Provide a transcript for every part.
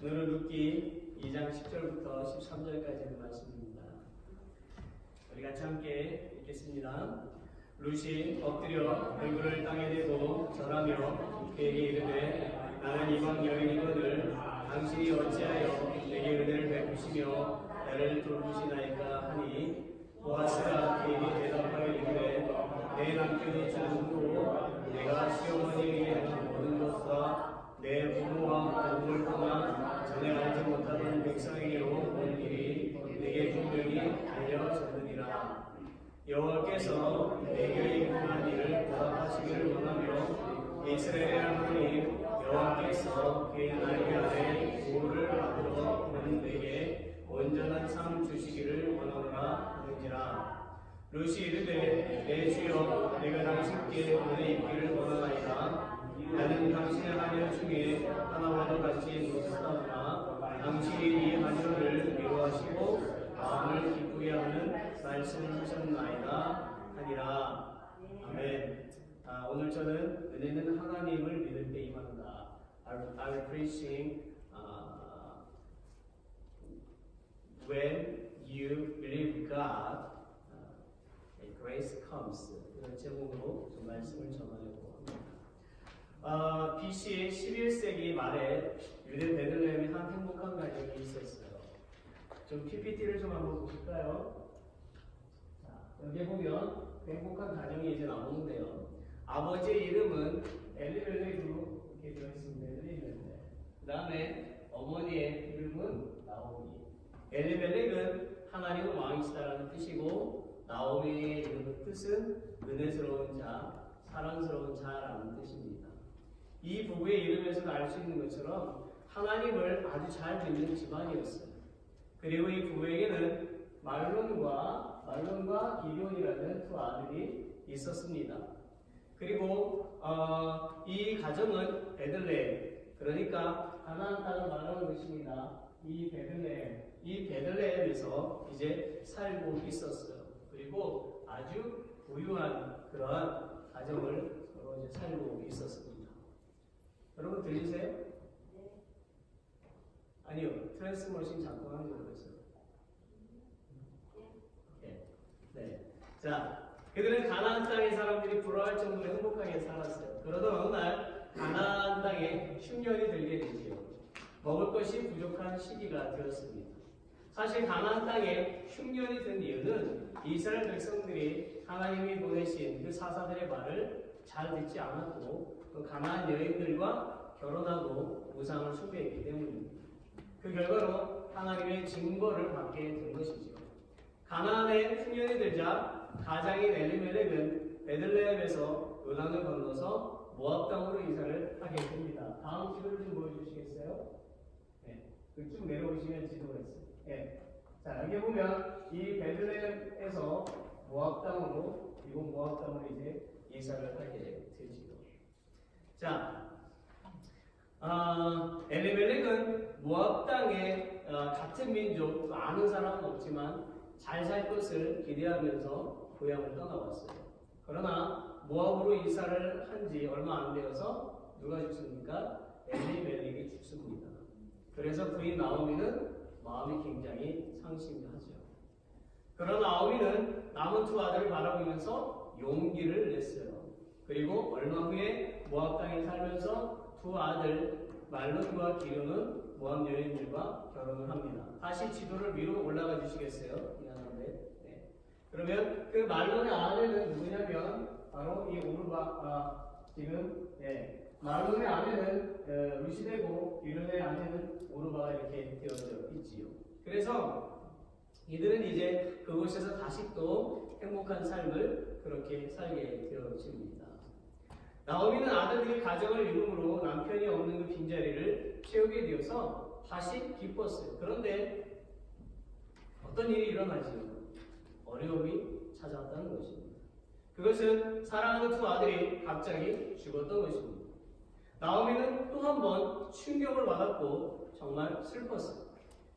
오늘은 룻기 2장 10절부터 13절까지의 말씀입니다. 우리 같이 함께 읽겠습니다. 룻이 엎드려 얼굴을 땅에 대고 절하며 그에게 이르되 나는 이방 여인이거늘 당신이 어찌하여 내게 은혜를 베푸시며 나를 돌보시나이까 하니 보아스가 그에게 대답하여 이르되 내 남편이 죽은 후 내가 시어머니에게 모든 것과 내 부모와 부모를 떠나 전에 알지 못하던 백성에게로 온 일이 내게 분명히 알려졌느니라. 여호와께서 내게 일어난 일을 보답하시기를 원하며 이스라엘의 하나님 여호와께서 그의 날개 아래 보호를 받으러 오는 내게 온전한 삶 주시기를 원하노라 하는지라. 룻이 이르되 내 주여 내가 당신께 은혜 입기를 원하나이다. 나는 당신의 하녀 중에 하나와도 같이 못하나 당신이 이 하녀를 위로하시고 마음을 기쁘게 하는 말씀을 하셨나이다 하니라. 아멘. 오늘 저는 은혜는 하나님을 믿을 때 임한다. I'm preaching when you believe God, grace comes. 이런 제목으로 좀 말씀을 전하려고 합니다. BC 11세기 말에 유대 베들레헴에 한 행복한 가정이 있었어요. 좀 PPT를 좀 한번 보실까요? 자, 여기 보면 그 행복한 가정이 이제 나오는데요. 아버지의 이름은 엘리멜렉으로 이렇게 되어 있습니다. 엘리멜렉. 그 다음에 어머니의 이름은 나오미. 엘리멜렉은 하나님은 왕이시다라는 뜻이고 나오미의 이름의 뜻은 은혜스러운 자, 사랑스러운 자라는 뜻입니다. 이 부부의 이름에서도 알 수 있는 것처럼 하나님을 아주 잘 믿는 집안이었어요. 그리고 이 부부에게는 말론과 기디온이라는 두 아들이 있었습니다. 그리고 이 가정은 베들레헴, 그러니까 가나안 땅을 말하는 것입니다. 이 베들레헴에서 이제 살고 있었어요. 그리고 아주 부유한 그러한 가정을 서로 이제 살고 있었습니다. 여러분 들리세요? 네. 아니요. 트랜스머신 작동하는 줄 알았어요. 네. 네. 자, 그들은 가나안 땅의 사람들이 부러워할 정도로 행복하게 살았어요. 그러던 어느 날 가나안 땅에 흉년이 들게 되지요. 먹을 것이 부족한 시기가 되었습니다. 사실 가나안 땅에 흉년이 든 이유는 이스라엘 백성들이 하나님이 보내신 그 사사들의 말을 잘 듣지 않았고 그 가나안 여인들과 결혼하고 우상을 숭배했기 때문입니다. 그 결과로 하나님의 징벌을 받게 된 것이죠. 가나안에 흉년이 들자 가장인 엘리멜렉은 베들레헴에서 요단을 건너서 모압 땅으로 이사를 하게 됩니다. 다음 지도를 좀 보여주시겠어요? 네, 쭉 내려오시면 지도가 있어요. 네. 자, 여기 보면 이 베들레헴에서 모압 땅으로 이곳 모압 땅으로 이제 이사를 하게 되지요. 자, 엘리멜렉은 모압 땅에 같은 민족 아는 사람은 없지만 잘 살 것을 기대하면서 고향을 떠나왔어요. 그러나 모압으로 이사를 한 지 얼마 안 되어서 누가 죽습니까? 엘리멜렉이 죽습니다. 그래서 부인 나오미는 마음이 굉장히 상심하죠. 그러나 나오미는 남은 두 아들을 바라보면서 용기를 냈어요. 그리고 얼마 후에 모압 땅에 살면서 두 아들 말론과 기료는 모압 여인들과 결혼을 합니다. 다시 지도를 위로 올라가 주시겠어요? 미안한데. 네. 그러면 그 말론의 아내는 누구냐면 바로 이 지금 말론의 아내는 룻이 되고 기료의 아내는 오르바가 이렇게 되어져 있지요. 그래서 이들은 이제 그곳에서 다시 또 행복한 삶을 그렇게 살게 되어집니다. 나오미는 아들들이 가정을 이루므로 남편이 없는 그 빈자리를 채우게 되어서 다시 기뻤어요. 그런데 어떤 일이 일어나지요? 어려움이 찾아왔다는 것입니다. 그것은 사랑하는 두 아들이 갑자기 죽었던 것입니다. 나오미는 또 한 번 충격을 받았고 정말 슬펐어요.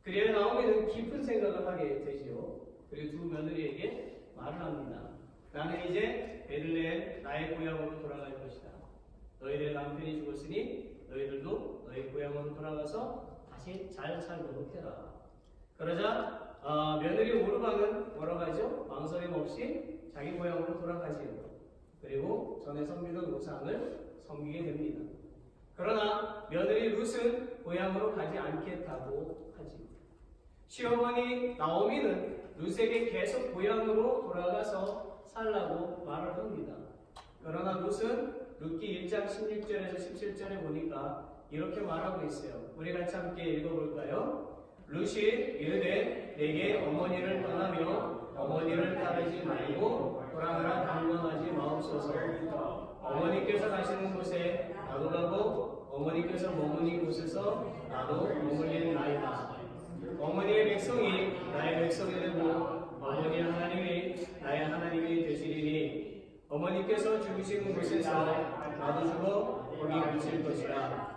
그래야 나오미는 깊은 생각을 하게 되지요. 그리고 두 며느리에게 말을 합니다. 나는 이제 베들레헴 나의 고향으로 돌아갈 것이다. 너희들의 남편이 죽었으니 너희들도 너희 고향으로 돌아가서 다시 잘 살도록 해라. 그러자 며느리 오르방은 뭐라고 하죠? 망설임 없이 자기 고향으로 돌아가지요. 그리고 전에 섬기던 우상을 섬기게 됩니다. 그러나 며느리 룻은 고향으로 가지 않겠다고 하지. 시어머니 나오미는 룻에게 계속 고향으로 돌아가서 살라고 말을 합니다. 그러나 룻은 룻기 1장 16절에서 17절에 보니까 이렇게 말하고 있어요. 우리 같이 함께 읽어볼까요? 룻이 이르되 내게 어머니를 떠나며 어머니를 따르지 말고 돌아가라 강권하지 마옵소서. 어머니께서 가시는 곳에 나도 가고 어머니께서 머무는 곳에서 나도 머물리나이다. 어머니의 백성이 나의 백성이 되고 어머니의 하나님이 나의 하나님이 되시리니 어머니께서 죽으시는 곳에서 나도 죽어 거기 묻힐 것이라.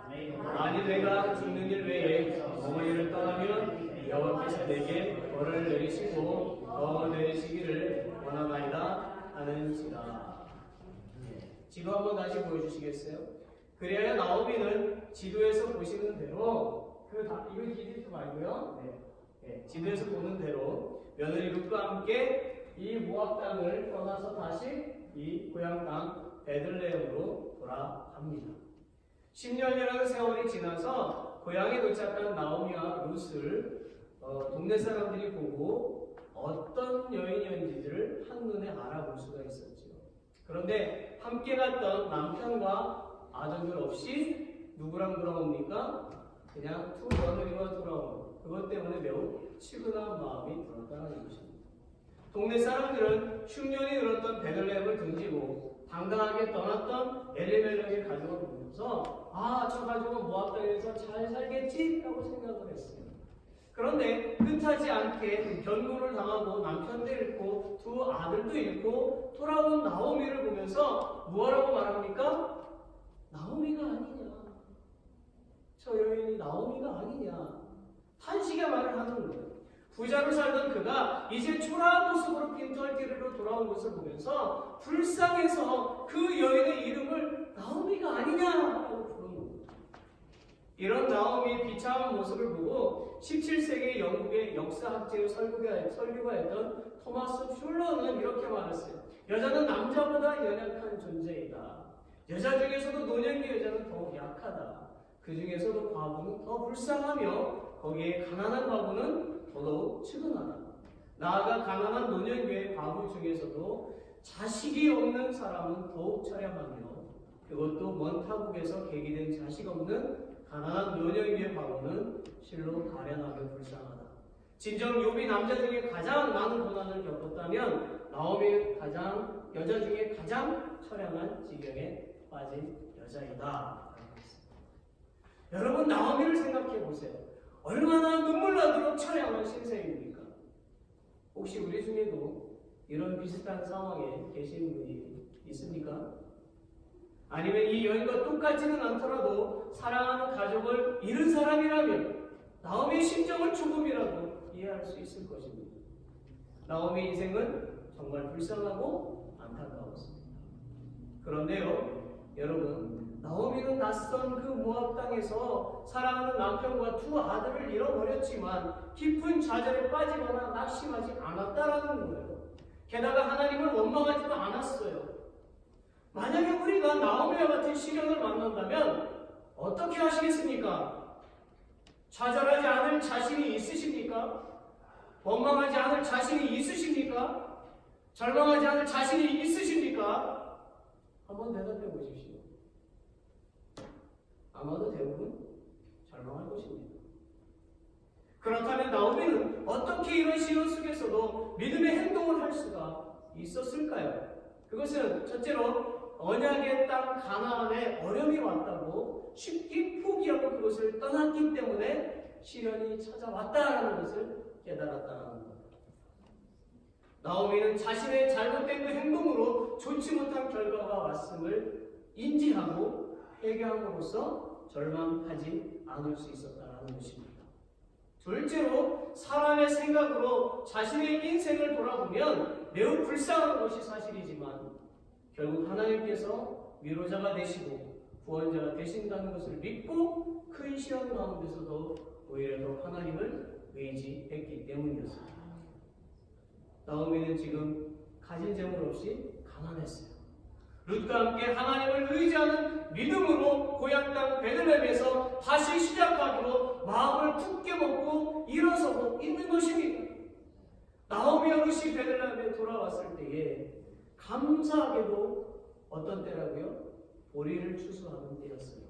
만일 내가 죽는 일 외에 어머니를 떠나면 여호와께서 내게 벌을 내리시고 더 내리시기를 원하나이다 하는지라. 지도 한번 다시 보여주시겠어요? 그래야 나오미는 지도에서 보시는 대로 이거 기디스 말고요. 지도에서 보는 대로 며느리 룻과 함께 이 모압 땅을 떠나서 다시 이 고향 땅 베들레헴으로 돌아갑니다. 10년이라는 세월이 지나서 고향에 도착한 나오미와 룻을 동네 사람들이 보고 어떤 여인이었는지를 한눈에 알아볼 수가 있었죠. 그런데 함께 갔던 남편과 아들들 없이 누구랑 돌아옵니까? 그냥 두 며느리와 돌아오는 그것 때문에 매우 치근한 마음이 들었다는 것입니다. 동네 사람들은 흉년이 들었던 베들레헴을 등지고 당당하게 떠났던 엘리멜렉의 가족을 보면서 저 가족은 모압 땅에서 잘 살겠지? 라고 생각을 했어요. 그런데 뜻하지 않게 변고를 당하고 남편도 잃고 두 아들도 잃고 돌아온 나오미를 보면서 뭐라고 말합니까? 나오미가 아니냐. 저 여인이 나오미가 아니냐. 탄식의 말을 하는 거예요. 부자로 살던 그가 이제 초라한 모습으로 빈털기로 돌아온 것을 보면서 불쌍해서 그 여인의 이름을 나오미가 아니냐라고 부르는 거예요. 이런 나오미의 비참한 모습을 보고 17세기 영국의 역사학자의 설교가였던 토마스 슐러는 이렇게 말했어요. 여자는 남자보다 연약한 존재이다. 여자 중에서도 노년기 여자는 더욱 약하다. 그 중에서도 과부는 더 불쌍하며 거기에 가난한 과부는 더더욱 측은하다. 나아가 가난한 노년기의 과부 중에서도 자식이 없는 사람은 더욱 처량하며 그것도 먼 타국에서 계기된 자식 없는 가난한 노년기의 과부는 실로 가련하며 불쌍하다. 진정 욥이 남자 중에 가장 많은 고난을 겪었다면 나오미는 여자 중에 가장 처량한 지경에 빠진 여자이다. 여러분 나오미를 생각해 보세요. 얼마나 눈물 나도록 처량한 신세입니까? 혹시 우리 중에도 이런 비슷한 상황에 계신 분이 있습니까? 아니면 이 여인과 똑같지는 않더라도 사랑하는 가족을 잃은 사람이라면 나오미의 심정을 조금이라도 이해할 수 있을 것입니다. 나오미의 인생은 정말 불쌍하고 안타까웠습니다. 그런데요, 여러분, 나오미는 낯선 그 모압 땅에서 사랑하는 남편과 두 아들을 잃어버렸지만 깊은 좌절에 빠지거나 낙심하지 않았다라는 거예요. 게다가 하나님을 원망하지도 않았어요. 만약에 우리가 나오미와 같은 시련을 만난다면 어떻게 하시겠습니까? 좌절하지 않을 자신이 있으십니까? 원망하지 않을 자신이 있으십니까? 절망하지 않을 자신이 있으십니까? 한번 대답해 보십시오. 아마도 대부분 절망할 것입니다. 그렇다면 나오미는 어떻게 이런 시련 속에서도 믿음의 행동을 할 수가 있었을까요? 그것은 첫째로 언약의 땅 가나안에 어려움이 왔다고 쉽게 포기하고 그것을 떠났기 때문에 시련이 찾아왔다는 것을 깨달았다는 것. 나오미는 자신의 잘못된 그 행동으로 좋지 못한 결과가 왔음을 인지하고 회개함으로써 절망하지 않을 수 있었다는 것입니다. 둘째로 사람의 생각으로 자신의 인생을 돌아보면 매우 불쌍한 것이 사실이지만 결국 하나님께서 위로자가 되시고 구원자가 되신다는 것을 믿고 큰 시험 가운데서도 오히려 더 하나님을 의지했기 때문이었습니다. 나오미는 지금 가진 재물 없이 가난했어요. 룻과 함께 하나님을 의지하는 믿음으로 고향 땅 베들레헴에서 다시 시작하기로 마음을 굳게 먹고 일어서고 있는 것입니다. 나오미와 룻이 베들레헴에 돌아왔을 때에 감사하게도 어떤 때라고요? 보리를 추수하는 때였어요.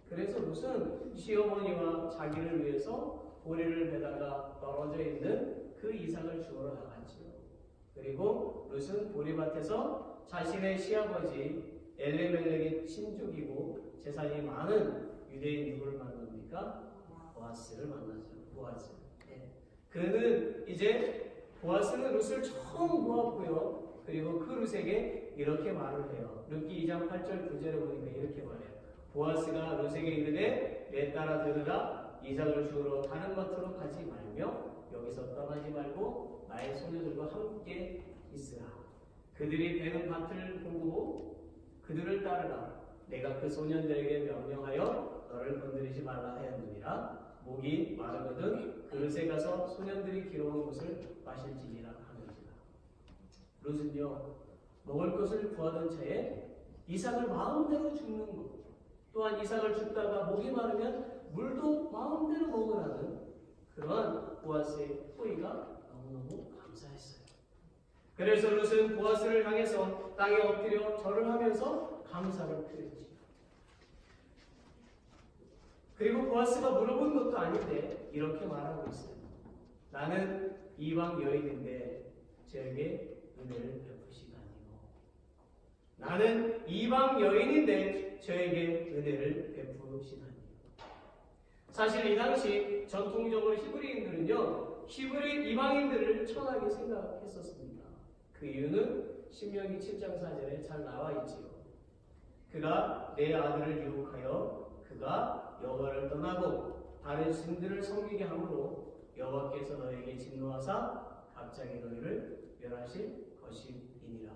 그래서 룻은 시어머니와 자기를 위해서 보리를 베다가 떨어져 있는 그 이삭을 주우러 나갔지요. 그리고 룻은 보리밭에서 자신의 시아버지 엘레멜렉의 친족이고 재산이 많은 유대인 누구를 만납니까? 보아스를 만나죠. 보아스. 네. 그는 이제 보아스는 룻을 처음 보았고요. 그리고 그 룻에게 이렇게 말을 해요. 룻기 2장 8절 9절에 보니까 이렇게 말해요. 보아스가 룻에게 이르되 내 딸아 들으라 이삭을 주우러 다른 밭으로 가지 말며 여기서 떠나지 말고 나의 소녀들과 함께 있으라. 그들이 베는 밭을 보고 그들을 따르라. 내가 그 소년들에게 명령하여 너를 건드리지 말라 하였느니라. 목이 마르거든 그릇에 가서 소년들이 기러온 것을 마실지니라 하는지라. 룻은요 먹을 것을 구하던 차에 이삭을 마음대로 줍는 것, 또한 이삭을 줍다가 목이 마르면 물도 마음대로 먹으라는 그러한 보아스의 호의가 너무너무 감사했어요. 그래서 룻은 보아스를 향해서 땅에 엎드려 절을 하면서 감사를 표했지. 그리고 보아스가 물어본 것도 아닌데 이렇게 말하고 있어요. 나는 이방 여인인데 저에게 은혜를 베푸시다니요. 나는 이방 여인인데 저에게 은혜를 베푸시다니요. 사실 이 당시 전통적으로 히브리인들은요 히브리 이방인들을 천하게 생각했었습니다. 그 이유는 신명기 7장 4절에 잘 나와 있지요. 그가 내 아들을 유혹하여 그가 여호와를 떠나고 다른 신들을 섬기게 함으로 여호와께서 너에게 진노하사 갑자기 너희를 멸하실 것이니라.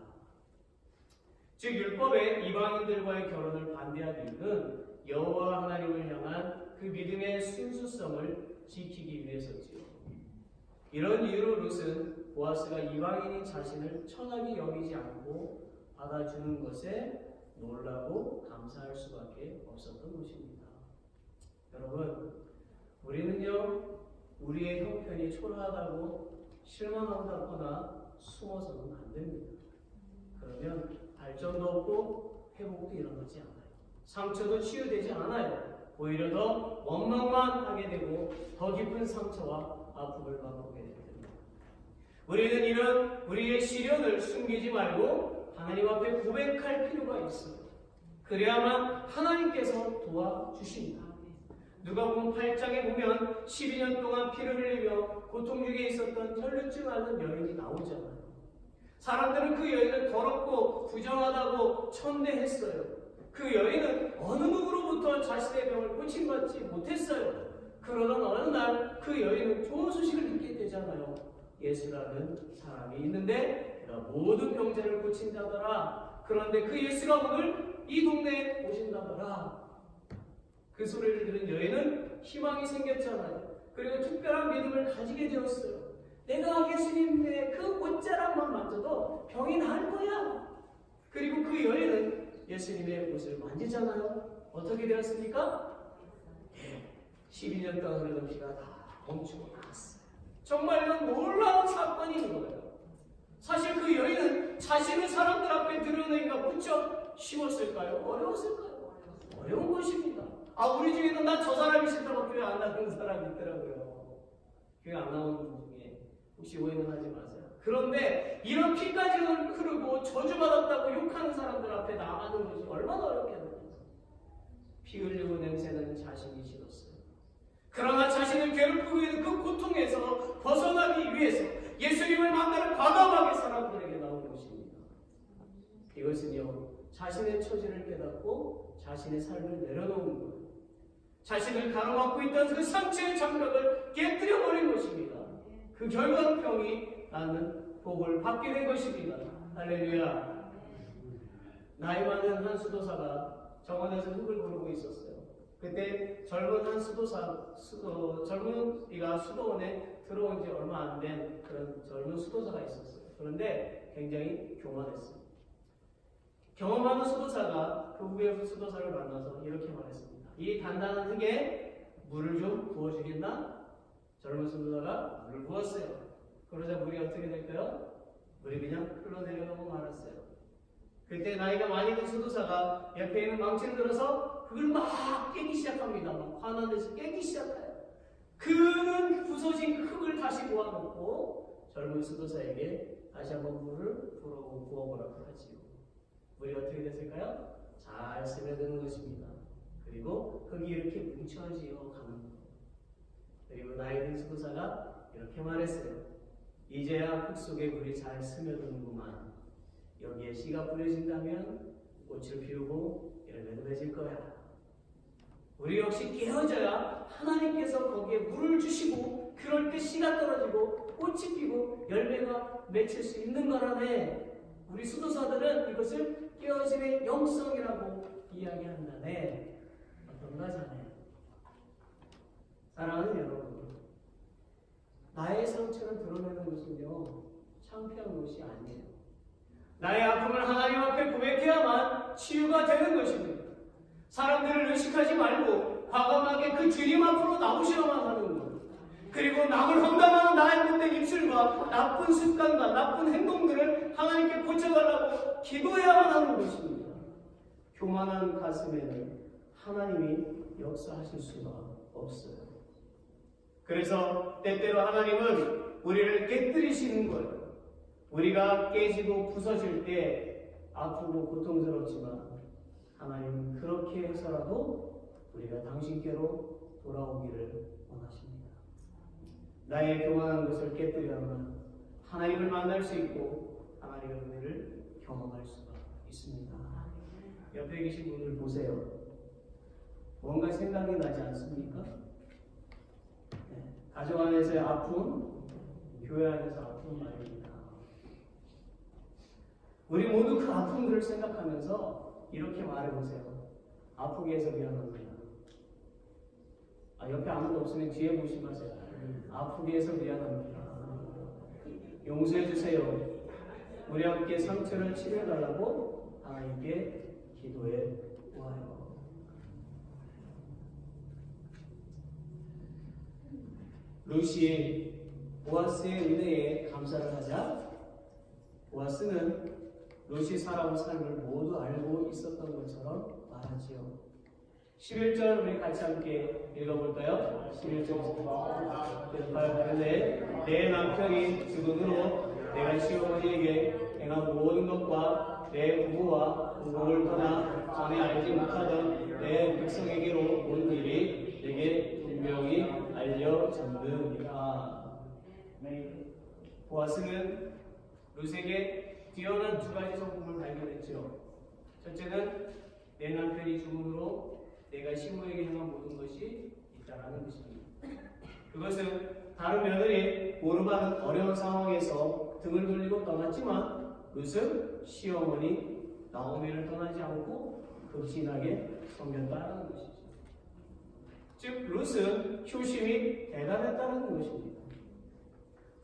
즉 율법의 이방인들과의 결혼을 반대한 이유는 여호와 하나님을 향한 그 믿음의 순수성을 지키기 위해서지요. 이런 이유로 룻은 보아스가 이방인인 자신을 천하게 여기지 않고 받아주는 것에 놀라고 감사할 수밖에 없었던 것입니다. 여러분, 우리는요 우리의 형편이 초라하다고 실망한다거나 숨어서는 안 됩니다. 그러면 발전도 없고 회복도 일어나지 않아요. 상처도 치유되지 않아요. 오히려 더 원망만 하게 되고 더 깊은 상처와 아픔을 맛보게 됩니다. 우리는 이런 우리의 시련을 숨기지 말고 하나님 앞에 고백할 필요가 있어요. 그래야만 하나님께서 도와주십니다. 누가복음 8장에 보면 12년 동안 피를 흘리며 고통 중에 있었던 혈루증 앓는 여인이 나오잖아요. 사람들은 그 여인을 더럽고 부정하다고 천대했어요. 그 여인은 어느 누구로부터 자신의 병을 고침받지 못했어요. 그러던 어느 날 그 여인은 좋은 소식을 듣게 되잖아요. 예수라는 사람이 있는데 그가 모든 병자를 고친다더라. 그런데 그 예수가 오늘 이 동네에 오신다더라. 그 소리를 들은 여인은 희망이 생겼잖아요. 그리고 특별한 믿음을 가지게 되었어요. 내가 예수님의 그 옷자락만 만져도 병이 나을 거야. 그리고 그 여인은 예수님의 옷을 만지잖아요. 어떻게 되었습니까? 12년 동안 흐르는 피가 다 멈추고 나왔어요. 정말 이건 놀라운 사건인 거예요. 사실 그 여인은 자신을 사람들 앞에 드러내기가 무척 쉬웠을까요? 어려웠을까요? 어려운 것입니다. 우리 중에는 나 저 사람이 싫다고 교회 안 나가는 사람이 있더라고요. 교회 안 나오는 분 중에 혹시 오해는 하지 마세요. 그런데 이런 피까지 흐르고 저주받았다고 욕하는 사람들 앞에 나가는 것이 얼마나 어렵겠어요. 피 흘리고 냄새나는 자신이 싫었어요. 그러나 자신을 괴롭히고 있는 그 고통에서 벗어나기 위해서 예수님을 만나는 과감하게 사람들에게 나온 것입니다. 이것은요 자신의 처지를 깨닫고 자신의 삶을 내려놓은 거예요. 자신을 가로막고 있던 그 상처의 장벽을 깨뜨려버린 것입니다. 그 결과로 병이 나는 복을 받게 된 것입니다. 할렐루야. 나이 많은 한 수도사가 정원에서 흙을 고르고 있었어요. 그때 젊은이가 수도원에 들어온 지 얼마 안 된 그런 젊은 수도사가 있었어요. 그런데 굉장히 교만했어요. 경험하는 수도사가 그 후에 수도사를 만나서 이렇게 말했습니다. 이 단단한 흙에 물을 좀 부어주겠나? 젊은 수도사가 물을 부었어요. 그러자 물이 어떻게 될까요? 물이 그냥 흘러내려가고 말았어요. 그때 나이가 많이 든 수도사가 옆에 있는 망치를 들어서 그걸 막 깨기 시작합니다. 막 화난 듯이 깨기 시작해요. 그는 부서진 흙을 다시 모아놓고 젊은 수도사에게 다시 한번 물을 부어보라고 하지요. 물이 어떻게 됐을까요? 잘 스며드는 것입니다. 그리고 흙이 이렇게 뭉쳐지어 가는 것. 그리고 나이 든 수도사가 이렇게 말했어요. 이제야 흙 속에 물이 잘 스며드는구만. 여기에 씨가 뿌려진다면 꽃을 피우고 열매도 맺을 거야. 우리 역시 깨어져야 하나님께서 거기에 물을 주시고 그럴 때 씨가 떨어지고 꽃이 피고 열매가 맺힐 수 있는 거라네. 우리 수도사들은 이것을 깨어짐의 영성이라고 이야기한다네. 어떤가 자네. 사랑하는 여러분, 나의 상처를 드러내는 것은요 창피한 것이 아니에요. 나의 아픔을 하나님 앞에 고백해야만 치유가 되는 것입니다. 사람들을 의식하지 말고 과감하게 그 주님 앞으로 나오시라만 하는 것. 그리고 남을 험담하는 나의 못된 입술과 나쁜 습관과 나쁜 행동들을 하나님께 고쳐달라고 기도해야만 하는 것입니다. 교만한 가슴에는 하나님이 역사하실 수가 없어요. 그래서 때때로 하나님은 우리를 깨뜨리시는 거예요. 우리가 깨지고 부서질 때 아프고 고통스럽지만 하나님은 그렇게 해서라도 우리가 당신께로 돌아오기를 원하십니다. 나의 교만한 것을 깨뜨려야만 하나님을 만날 수 있고 하나님의 은혜를 경험할 수가 있습니다. 옆에 계신 분을 보세요. 뭔가 생각이 나지 않습니까? 네. 가족 안에서의 아픔, 교회 안에서 아픔 말입니다. 우리 모두 그 아픔들을 생각하면서 이렇게 말해보세요. 아프게 해서 미안합니다. 옆에 아무도 없으면 뒤에 보시면서 아프게 해서 미안합니다. 용서해주세요. 우리 함께 상처를 치료해달라고 하나님께 기도해 보아요. 루시 보아스의 은혜에 감사를 하자 보아스는 루시 살아온 삶을 모두 알고 있었던 것처럼 말하지요. 11절 우리 같이 함께 읽어볼까요? 11절입니다. 내 남편이 죽음으로 내가 시어머니에게 행한 모든 것과 내 부부와 부모를 떠나 전에 알지 못하던 내 백성에게로 온 일이 내게 분명히 알려졌느니라. 보아스는 룻에게 뛰어난 두 가지 성품을 발견했죠. 첫째는 내 남편이 죽음으로 내가 시므에게 행한 모든 것이 있다라는 것입니다. 그것은 다른 며느리 오르바는 어려운 상황에서 등을 돌리고 떠났지만 룻은 시어머니 나오미를 떠나지 않고 극진하게 섬겼다는 것이죠. 즉 룻은 효심이 대단했다는 것입니다.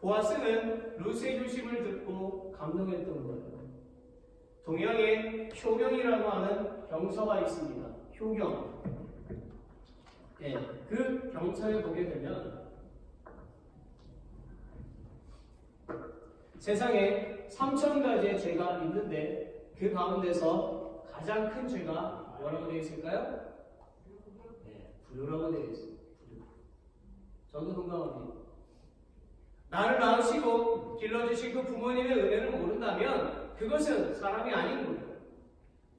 보아스는 룻의 효심을 듣고 감동했던 거예요. 동양에 효경이라고 하는 경서가 있습니다. 효경. 네, 그 경서에 보게 되면 세상에 3,000가지의 죄가 있는데 그 가운데서 가장 큰 죄가 뭐라고 되어 있을까요? 네, 불효라고 되어 있습니다. 불효. 저도 동감합니다. 나를 낳으시고 길러주신 그 부모님의 은혜를 모른다면 그것은 사람이 아닌 거예요.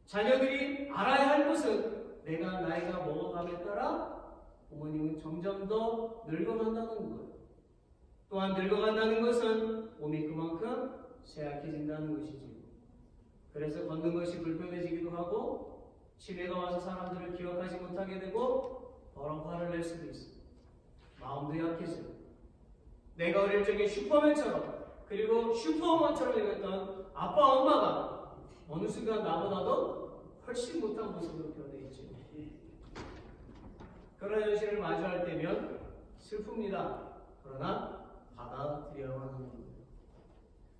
자녀들이 알아야 할 것은 내가 나이가 먹어감에 따라 부모님은 점점 더 늙어간다는 거예요. 또한 늙어간다는 것은 몸이 그만큼 쇠약해진다는 것이죠. 그래서 걷는 것이 불편해지기도 하고 치매가 와서 사람들을 기억하지 못하게 되고 더러 화를 낼 수도 있어요. 마음도 약해져요. 내가 어릴 적에 슈퍼맨처럼 그리고 슈퍼우먼처럼 생겼던 아빠 엄마가 어느 순간 나보다도 훨씬 못한 모습으로 변해 있죠. 그런 현실을 마주할 때면 슬픕니다. 그러나 받아들여야만 하는 겁니다.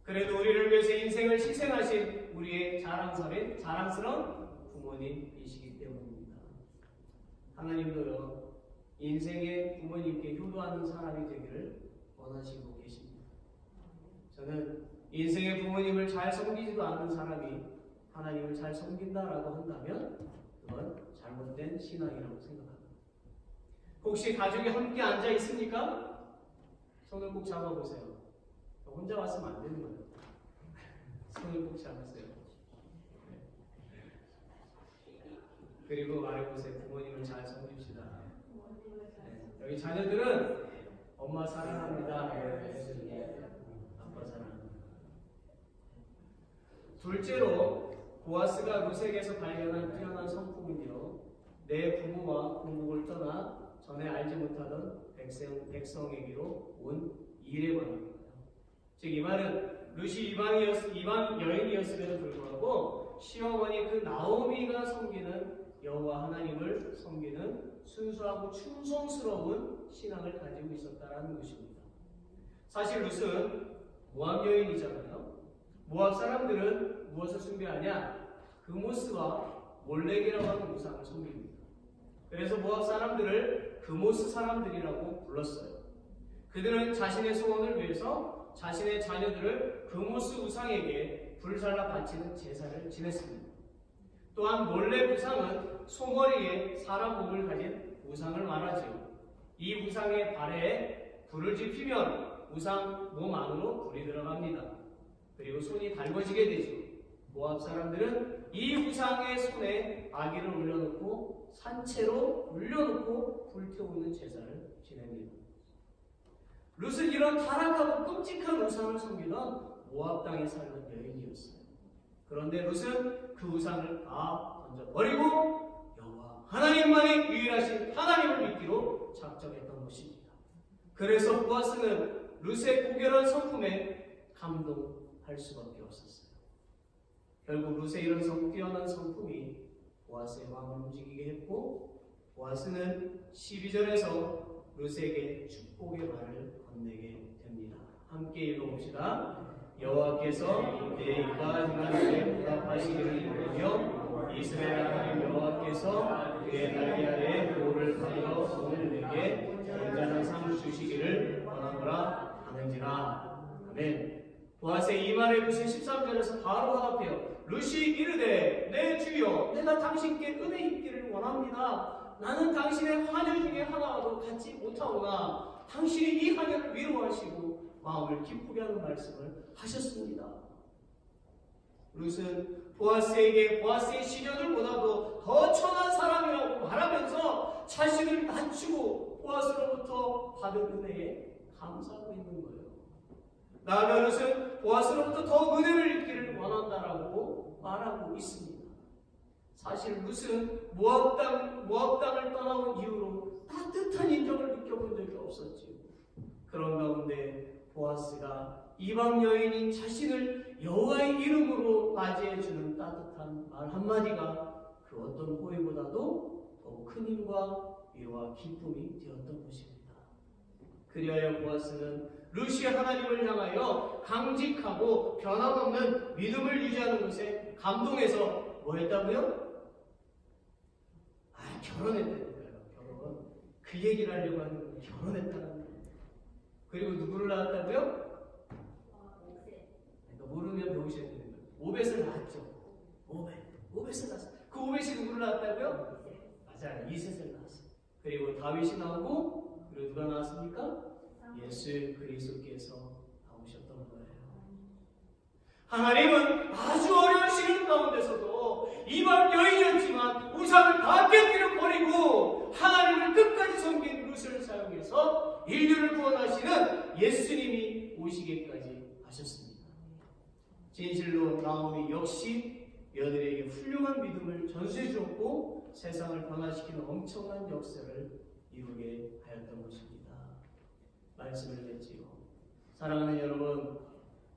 그래도 우리를 위해서 인생을 희생하신 우리의 자랑스러운 부모님이시기 때문입니다. 하나님도요, 인생의 부모님께 효도하는 사람이 되기를 원하시고 계십니다. 저는 인생의 부모님을 잘 섬기지도 않는 사람이 하나님을 잘 섬긴다라고 한다면 그건 잘못된 신앙이라고 생각합니다. 혹시 가족이 함께 앉아 있습니까? 손을 꼭 잡아보세요. 혼자 왔으면 안 되는 거예요. 손을 꼭 잡으세요. 그리고 말해보세요. 부모님을 잘 섬깁시다. 여기 자녀들은 엄마 사랑합니다. 아빠 사랑합니다. 둘째로 보아스가 루색에서 발견한 뛰어난 성품은요, 내 부모와 공국을 떠나 전에 알지 못하던 백성에게로 온 일에 관합니다. 즉 이 말은 루시 이방 여인이었음에도 불구하고 시어머니 그 나오미가 섬기는 여호와 하나님을 섬기는 순수하고 충성스러운 신앙을 가지고 있었다라는 것입니다. 사실 룻은 모압 여인이잖아요. 모압 사람들은 무엇을 숭배하냐? 그모스와 몰렉이라고 하는 우상을 섬깁니다. 그래서 모압 사람들을 그모스 사람들이라고 불렀어요. 그들은 자신의 소원을 위해서 자신의 자녀들을 그모스 우상에게 불살라 바치는 제사를 지냈습니다. 또한 몰렉 우상은 소머리에 사람 몸을 가진 우상을 말하지요. 이 우상의 발에 불을 지피면 우상 몸 안으로 불이 들어갑니다. 그리고 손이 달궈지게 되죠. 모압 사람들은 이 우상의 손에 아기를 올려놓고 산채로 올려놓고 불태우는 제사를 지냅니다. 룻은 이런 타락하고 끔찍한 우상을 섬기던 모압 땅에 살던 여인이었어요. 그런데 룻은 그 우상을 다 던져버리고 여호와 하나님만이 유일하신 하나님을 믿기로 작정했던 것입니다. 그래서 보아스는 룻의 고결한 성품에 감동할 수밖에 없었어요. 결국 룻의 이런 뛰어난 성품이 보아스의 마음을 움직이게 했고, 보아스는 12절에서 룻에게 축복의 말을 건네게 됩니다. 함께 읽어봅시다. 여호와께서 내 입과 하나님께 보답하시기를 원하며 이스라엘 하나님 여호와께서 그의 날개 아래 보호를 받으러 오늘 내게 온전한 삶을 주시기를 원하노라 하는지라. 아멘. 보아스의 이 말에 룻이 13절에서 바로 화답해요. 룻이 이르되 내 주여 내가 당신께 은혜 입기를 원합니다. 나는 당신의 하녀 중에 하나와도 같지 못하오나 당신이 이 하녀를 위로하시고 마음을 기쁘게 하는 말씀을 하셨습니다. 룻은 보아스에게 보아스의 시녀들보다도 더 천한 사람이라고 말하면서 자신을 낮추고 보아스로부터 받은 은혜에 감사하고 있는 거예요. 나아가 룻은 보아스로부터 더 은혜를 입기를 원한다라고 말하고 있습니다. 사실 룻은 모압 땅을 떠나온 이후로 따뜻한 인정을 느껴본 적이 없었지요. 그런 가운데 보아스가 이방 여인인 자신을 여호와의 이름으로 맞이해주는 따뜻한 말 한마디가 그 어떤 호의보다도 더욱 큰 힘과 위로와 기쁨이 되었던 것입니다. 그리하여 보아스는 룻이 하나님을 향하여 강직하고 변함없는 믿음을 유지하는 것에 감동해서 뭐 했다고요? 결혼했다는 거예요. 결혼. 그 얘기를 하려고 하는 건 결혼했다는 거예요. 그리고 누구를 낳았다고요? 그러니까 모르면 배우셔야 되는 거예요. 오벳을 낳았죠. 오벳을 낳았어요. 그 오벳이 누구를 낳았다고요? 맞아요. 이셋을 낳았어요. 그리고 다윗이 나오고, 그리고 누가 나왔습니까? 예수 그리스도께서 나오셨던 거예요. 하나님은 아주 어려운 시련 가운데서도 이방 여인이었지만 우상을 다 깨뜨려 버리고 하나님을 끝까지 섬긴 룻을 사용해서 인류를 구원하시는 예수님이 오시기까지 하셨습니다. 진실로 나오미 역시 여들에게 훌륭한 믿음을 전수해 주었고 세상을 변화시키는 엄청난 역사를 이루게 하였던 것입니다. 말씀을 맺지요. 사랑하는 여러분,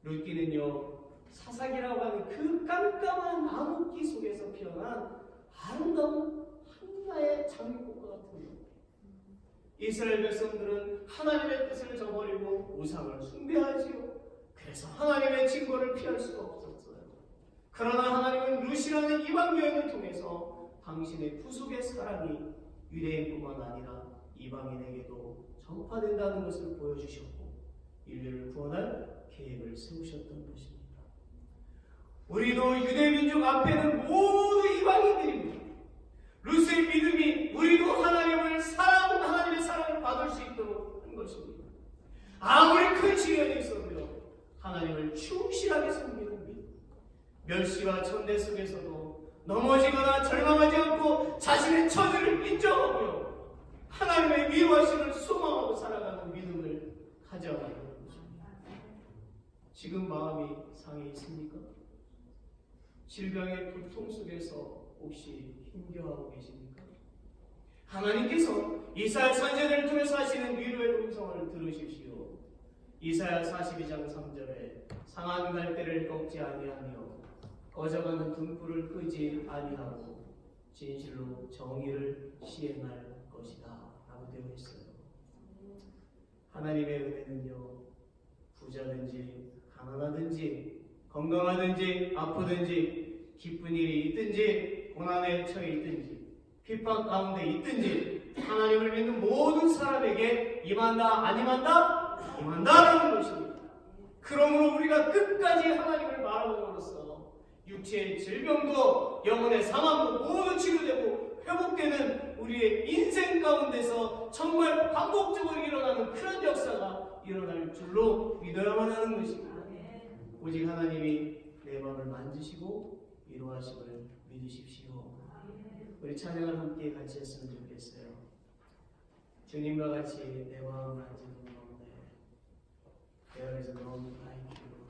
룻기는요 사사기라고 하는 그 깜깜한 나무끼 속에서 피어난 아름다운 한나의 장미꽃과 같은 이스라엘 백성들은 하나님의 뜻을 저버리고 우상을 숭배하지요. 그래서 하나님의 징벌을 피할 수가 없었어요. 그러나 하나님은 루시라는 이방 여인을 통해서 당신의 구속의 사랑이 유대인뿐만 아니라 이방인에게도 전파된다는 것을 보여주셨고 인류를 구원할 계획을 세우셨던 것입니다. 우리도 유대민족 앞에는 모두 이방인들입니다. 루스의 믿음이 우리도 하나님의 사랑을 받을 수 있도록 한 것입니다. 아무리 큰 시련이 있어도요, 하나님을 충실하게 섬기는 믿음. 멸시와 천대 속에서도 넘어지거나 절망하지 않고 자신의 처지를 인정하고요, 하나님의 위로하심을 소망하고 살아가는 믿음을 가져가는 것입니다. 지금 마음이 상해 있습니까? 질병의 고통 속에서 혹시 힘겨워하고 계십니까? 하나님께서 이사야 선지자를 통해서 하시는 위로의 음성을 들으십시오. 이사야 42장 3절에 상한 갈대를 꺾지 아니하며 꺼져가는 등불을 끄지 아니하고 진실로 정의를 시행할 것이다 라고 되어 있어요. 하나님의 은혜는요, 부자든지 가난하든지 건강하든지 아프든지 기쁜 일이 있든지 고난에 처해 있든지 핍박 가운데 있든지 하나님을 믿는 모든 사람에게 임한다 안 임한다? 임한다라는 것입니다. 그러므로 우리가 끝까지 하나님을 바라봄으로써 육체의 질병도 영혼의 상함도 모두 치료되고 회복되는 우리의 인생 가운데서 정말 반복적으로 일어나는 그런 역사가 일어날 줄로 믿어야만 하는 것입니다. 오직 하나님이 내 마음을 만지시고 위로하심을 믿으십시오. 우리 찬양을 함께 같이 했으면 좋겠어요. 주님과 같이 내 마음 만지는 가운데 There is none like you.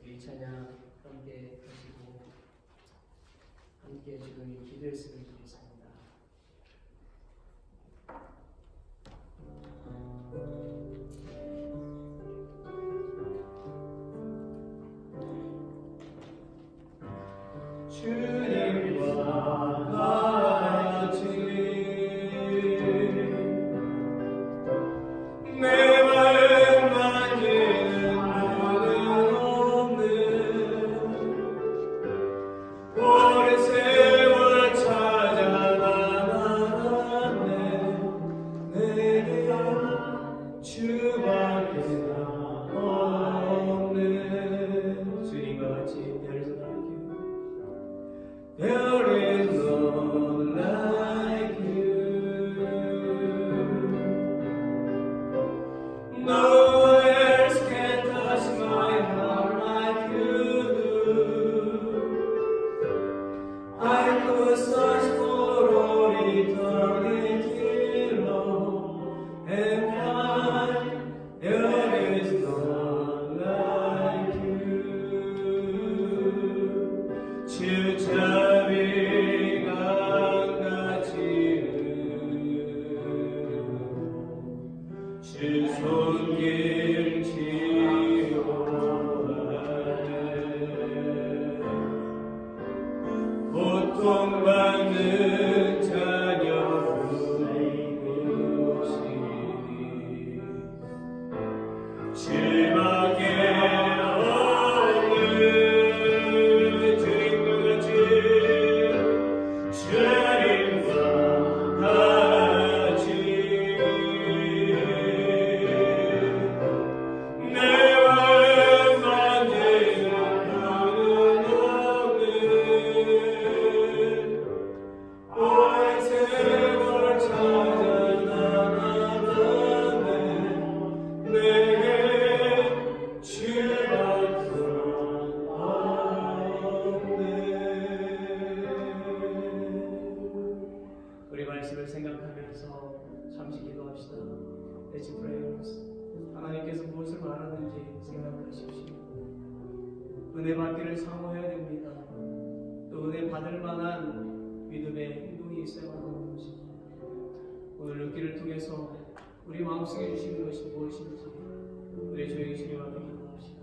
우리 찬양 함께 하시고 함께 주님이 기도했으면 좋겠습니다. 주님과 같이 내 마음 만지는 분은 없는 오랜 세월 찾아 나갔네. 내게 주밖에 없네. 주님과 같이 There is none like you. No else can touch my heart like you do. I could search for all eternity long and find there is none like you. 주자비 강같이 주 손길 치료하네. 고통받는 자녀 부르시 주밖에 우리 말씀을 생각하면서 잠시 기도합시다. Let's pray. 하나님께서 무엇을 말하는지 생각하십시오. 은혜 받기를 사모해야 됩니다. 또 은혜 받을 만한 믿음의 행동이 있어야 하는 것입니다. 오늘 읽기를 통해서 우리 마음속에 주시는 것이 무엇인지 우리 조용히 주님 앞에 기도합시다.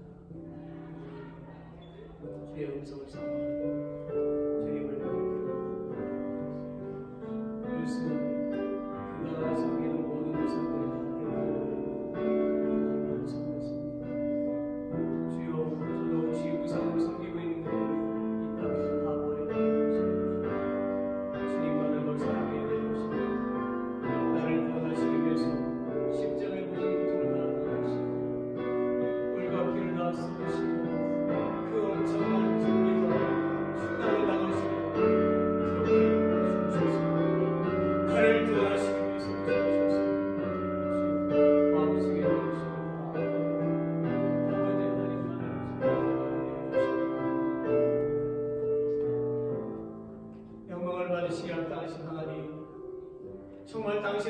주의 음성을 삼아 주님을 믿습니다.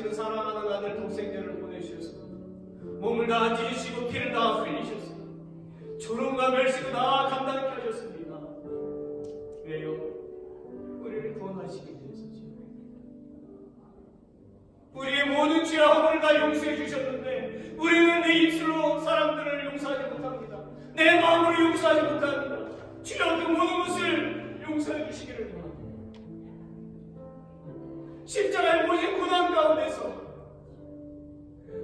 당신은 사랑하는 아들 독생자를 보내주셔서 몸을 다 찢으시고 피를 다 흘리셔서 조롱과 멸시도 다 감당케 하셨습니다. 왜요? 우리를 구원하시기 위해서지요. 우리의 모든 죄와 허물을 다 용서해 주셨는데 우리는 내 입술로 사람들을 용서하지 못합니다. 내 마음으로 용서하지 못합니다. 주여 그 모든 것을 용서해 주시기를 원합니다. 십자가의 모진 고난 가운데서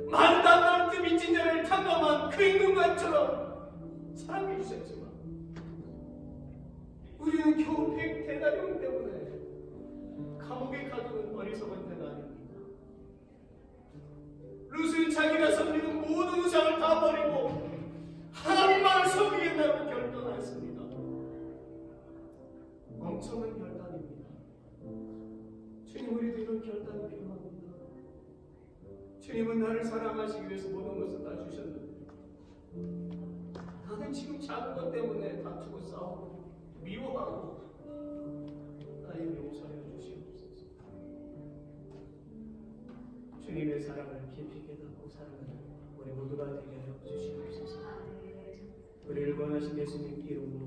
만담 미친 자를 탕감한 그 임금관처럼 사랑해 주셨지만 우리는 겨우 100데나리온 때문에 감옥에 가두는 어리석은 자가 아닙니다. 룻은 자기가 섬기는 모든 우상을 다 버리고 하나님만을 섬기겠다고 결단하였습니다. 엄청난 결단입니다. 주님, 우리도 이런 결단이 필요합니다. 주님은 나를 사랑하시기 위해서 모든 것을 다 주셨는데 나는 지금 작은 것 때문에 다투고 싸우고 미워하고 나의 용서해 주시옵소서. 주님의 사랑을 깊이 깨닫고 살아가는 우리 모두가 되게 하여 주시옵소서. 우리를 권하신 예수님 이름으로